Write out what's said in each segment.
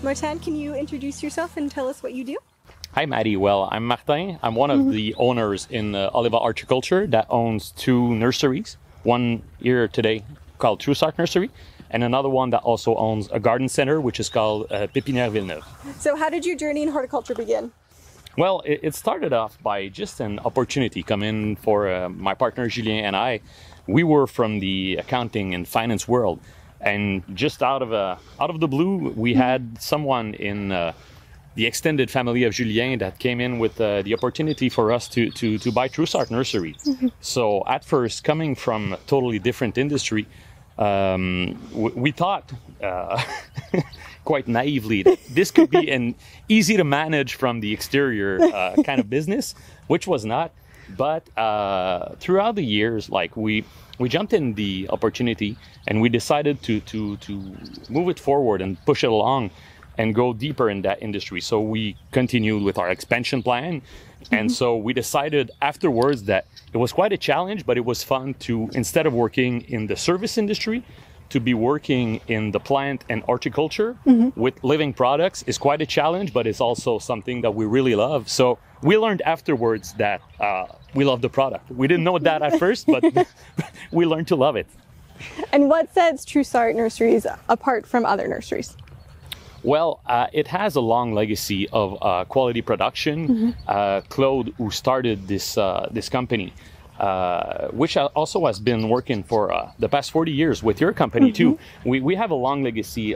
Martin, can you introduce yourself and tell us what you do? Hi, Maddie. Well, I'm Martin. I'm one of the owners in Oliva Horticulture that owns two nurseries. One here today called Trussart Nursery, and another one that also owns a garden center, which is called Pépinière Villeneuve. So how did your journey in horticulture begin? Well, it started off by just an opportunity coming for my partner Julien and I. We were from the accounting and finance world, and just out of the blue, we had someone in the extended family of Julien that came in with the opportunity for us to buy Trussart Nursery. So at first, coming from a totally different industry, we thought quite naively that this could be an easy to manage from the exterior kind of business, which was not. But throughout the years, like we jumped in the opportunity and we decided to move it forward and push it along and go deeper in that industry. So we continued with our expansion plan. And so we decided afterwards that it was quite a challenge, but it was fun to, instead of working in the service industry, to be working in the plant and horticulture with living products is quite a challenge, but it's also something that we really love. So we learned afterwards that we love the product. We didn't know that at first, but we learned to love it. And what sets Trussart Nurseries apart from other nurseries? Well, it has a long legacy of quality production. Claude, who started this company, which also has been working for the past 40 years with your company too. We have a long legacy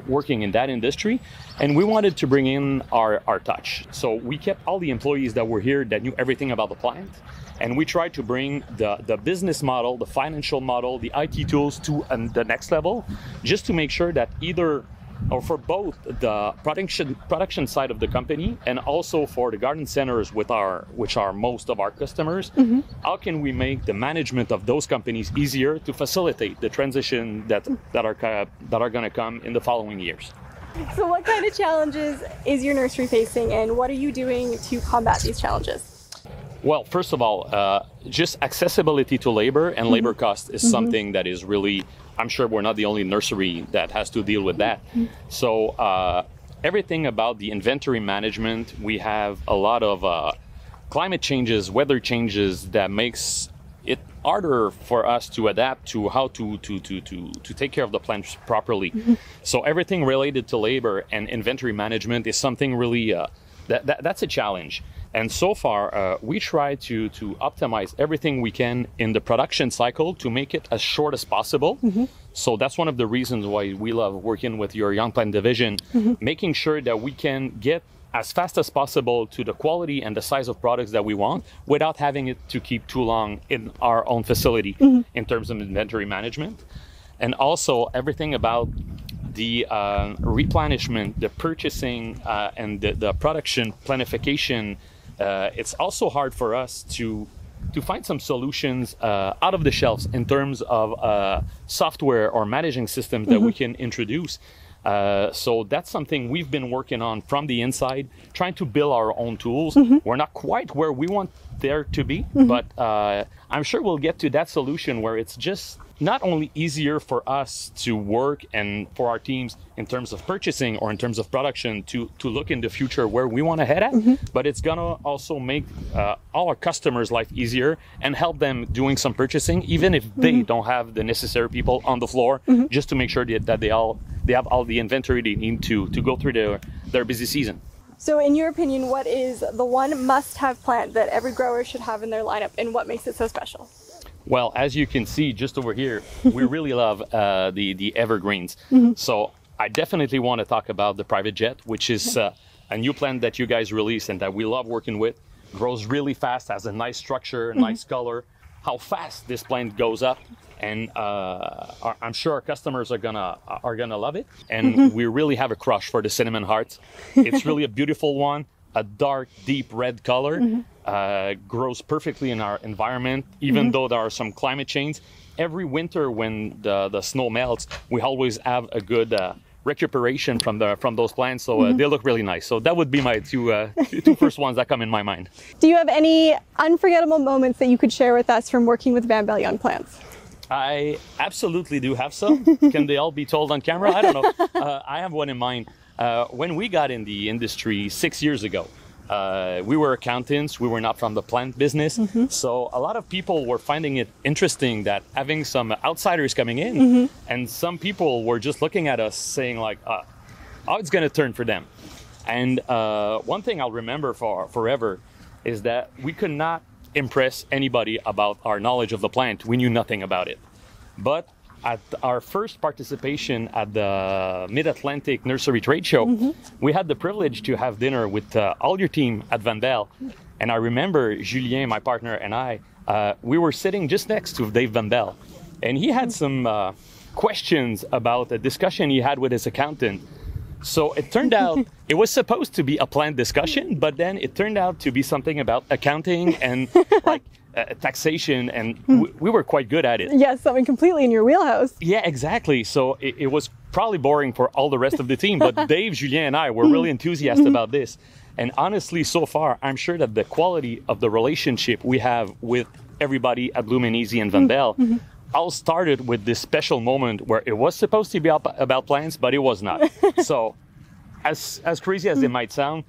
working in that industry, and we wanted to bring in our touch. So we kept all the employees that were here that knew everything about the plant, and we tried to bring the business model, the financial model, the IT tools to the next level, just to make sure that either or for both the production side of the company and also for the garden centers which are most of our customers, how can we make the management of those companies easier to facilitate the transition that are going to come in the following years? So what kind of challenges is your nursery facing, and what are you doing to combat these challenges? Well, first of all, just accessibility to labor and labor cost is something that is really, I'm sure we're not the only nursery that has to deal with that. So everything about the inventory management, we have a lot of climate changes, weather changes that makes it harder for us to adapt to how to take care of the plants properly. So everything related to labor and inventory management is something really, that's a challenge. And so far, we try to optimize everything we can in the production cycle to make it as short as possible. So that's one of the reasons why we love working with your Young Plant division, making sure that we can get as fast as possible to the quality and the size of products that we want without having it to keep too long in our own facility in terms of inventory management. And also everything about the replenishment, the purchasing, and the production planification. It's also hard for us to find some solutions out of the shelves in terms of software or managing systems that we can introduce. So that's something we've been working on from the inside, trying to build our own tools. We're not quite where we want there to be, but I'm sure we'll get to that solution where it's just not only easier for us to work and for our teams in terms of purchasing or in terms of production to look in the future where we want to head at, but it's gonna also make all our customers' life easier and help them doing some purchasing, even if they don't have the necessary people on the floor, just to make sure that they have all the inventory they need to go through their busy season. So in your opinion, what is the one must-have plant that every grower should have in their lineup, and what makes it so special? Well, as you can see just over here, we really love the evergreens. So I definitely want to talk about the private jet, which is a new plant that you guys released and that we love working with. Grows really fast, has a nice structure, a nice color. How fast this plant goes up, and I'm sure our customers are gonna love it. And we really have a crush for the cinnamon heart. It's really a beautiful one. A dark, deep red color, grows perfectly in our environment, even though there are some climate change. Every winter when the snow melts, we always have a good recuperation from those plants, so they look really nice. So that would be my two first ones that come in my mind. Do you have any unforgettable moments that you could share with us from working with Van Belle Young Plants? I absolutely do have some. Can they all be told on camera? I don't know. I have one in mind. When we got in the industry 6 years ago, we were accountants. We were not from the plant business. So a lot of people were finding it interesting that having some outsiders coming in, and some people were just looking at us saying like, how it's going to turn for them. And one thing I'll remember for forever is that we could not impress anybody about our knowledge of the plant. We knew nothing about it. But at our first participation at the Mid-Atlantic Nursery Trade Show, we had the privilege to have dinner with all your team at Vandel. And I remember Julien, my partner, and I, we were sitting just next to Dave Vandel. And he had some questions about a discussion he had with his accountant. So it turned out it was supposed to be a planned discussion, but then it turned out to be something about accounting and like taxation, and we were quite good at it. Yes, something completely in your wheelhouse. Yeah, exactly. So it was probably boring for all the rest of the team, but Dave, Julien, and I were really enthusiastic about this. And honestly, so far, I'm sure that the quality of the relationship we have with everybody at Lumineezy and Vandel all started with this special moment where it was supposed to be about plants, but it was not. So as crazy as it might sound,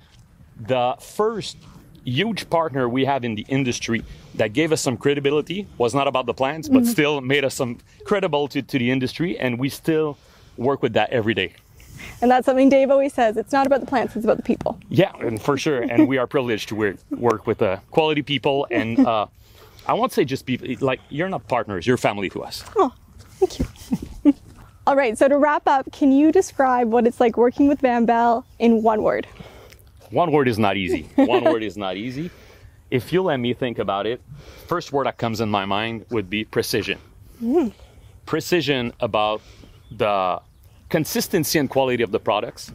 the first huge partner we have in the industry that gave us some credibility was not about the plants, but still made us some credible to the industry. And we still work with that every day. And that's something Dave always says. It's not about the plants, it's about the people. Yeah, and for sure. And we are privileged to work with quality people. And I won't say just people, like, you're not partners, you're family to us. Oh, thank you. All right, so to wrap up, can you describe what it's like working with Vandel in one word? One word is not easy. One word is not easy. If you let me think about it, first word that comes in my mind would be precision. Precision about the consistency and quality of the products.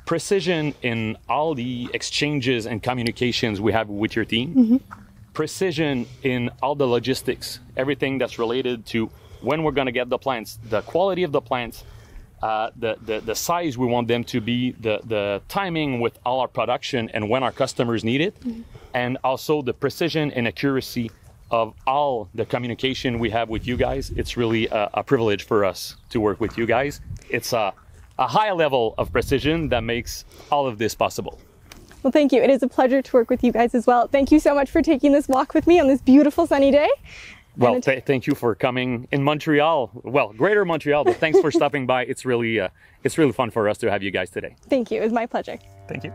Precision in all the exchanges and communications we have with your team. Precision in all the logistics, everything that's related to when we're going to get the plants, the quality of the plants, the size we want them to be, the timing with all our production and when our customers need it, and also the precision and accuracy of all the communication we have with you guys. It's really a privilege for us to work with you guys. It's a high level of precision that makes all of this possible. Well, thank you. It is a pleasure to work with you guys as well. Thank you so much for taking this walk with me on this beautiful sunny day. Well, thank you for coming in Montreal. Well, greater Montreal, but thanks for stopping by. It's really fun for us to have you guys today. Thank you. It was my pleasure. Thank you.